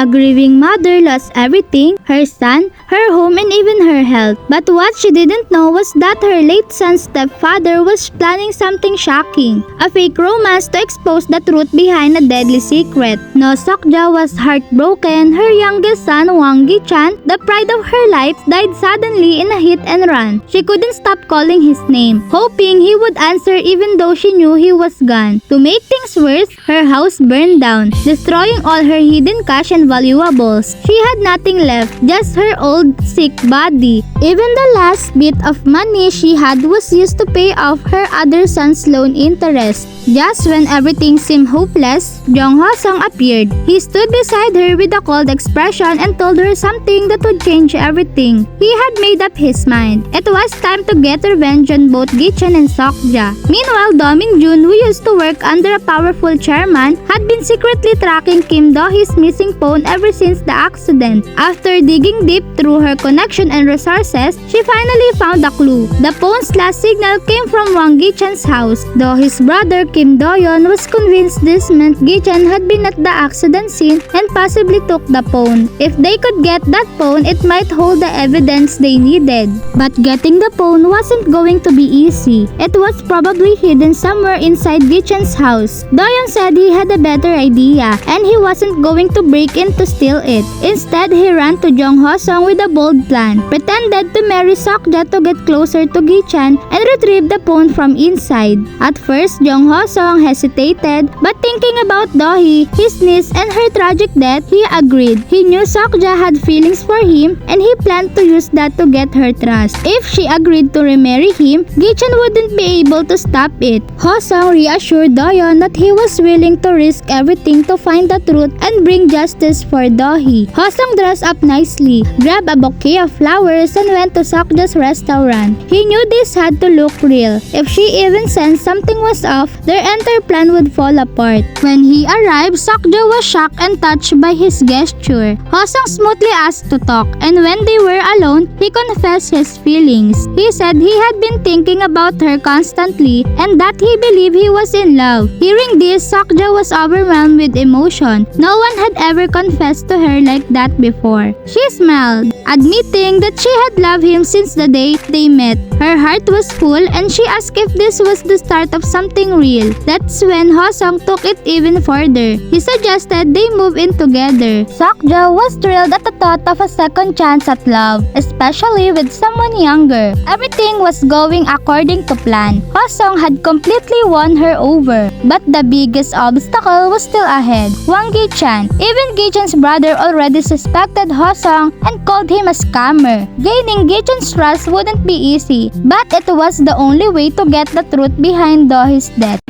A grieving mother lost everything, her son, her home, and even her health. But what she didn't know was that her late son's stepfather was planning something shocking, a fake romance to expose the truth behind a deadly secret. No, Seokja was heartbroken. Her youngest son, Hwang Gi Chan, the pride of her life, died suddenly in a hit and run. She couldn't stop calling his name, hoping he would answer even though she knew he was gone. To make things worse, her house burned down, destroying all her hidden cash and valuables. She had nothing left, just her old, sick body. Even the last bit of money she had was used to pay off her other son's loan interest. Just when everything seemed hopeless, Jung Ho-sung appeared. He stood beside her with a cold expression and told her something that would change everything. He had made up his mind. It was time to get revenge on both Gi Chan and Seokja. Meanwhile, Min Joo, who used to work under a powerful chairman, had been secretly tracking Kim Do-hee's missing phone ever since the accident. After digging deep through her connection and resources, she finally found a clue. The phone's last signal came from Hwang Gi Chan's house. Though his brother Kim Do-yeon was convinced this meant Gi Chan had been at the accident scene and possibly took the phone. If they could get that phone, it might hold the evidence they needed. But getting the phone wasn't going to be easy. It was probably hidden somewhere inside Gi Chan's house. Do-yeon said he had a better idea and he wasn't going to break in to steal it. Instead, he ran to Jung Ho-sung with a bold plan, pretended to marry Seokja to get closer to Gi Chan and retrieve the phone from inside. At first, Jung Ho-sung hesitated, but thinking about Do-hee, his niece, and her tragic death, he agreed. He knew Seokja had feelings for him and he planned to use that to get her trust. If she agreed to remarry him, Gi Chan wouldn't be able to stop it. Ho-sung reassured Do-yeon that he was willing to risk everything to find the truth and bring justice for Do-hee. Ho-sung dressed up nicely, grabbed a bouquet of flowers, and went to Seokja's restaurant. He knew this had to look real. If she even sensed something was off, their entire plan would fall apart. When he arrived, Seokja was shocked and touched by his gesture. Ho-sung smoothly asked to talk, and when they were alone, he confessed his feelings. He said he had been thinking about her constantly and that he believed he was in love. Hearing this, Seokja was overwhelmed with emotion. No one had ever confessed to her like that before. She smiled, admitting that she had loved him since the day they met. Her heart was full and she asked if this was the start of something real. That's when Ho-sung took it even further. He suggested they move in together. Seokja was thrilled at the thought of a second chance at love, especially with someone younger. Everything was going according to plan. Ho-sung had completely won her over, but the biggest obstacle was still ahead. Hwang Gi Chan. Even Gi Chan's brother already suspected Ho-sung and called him a scammer. Gaining Gi Chan's trust wouldn't be easy, but it was the only way to get the truth behind Do-hee's death.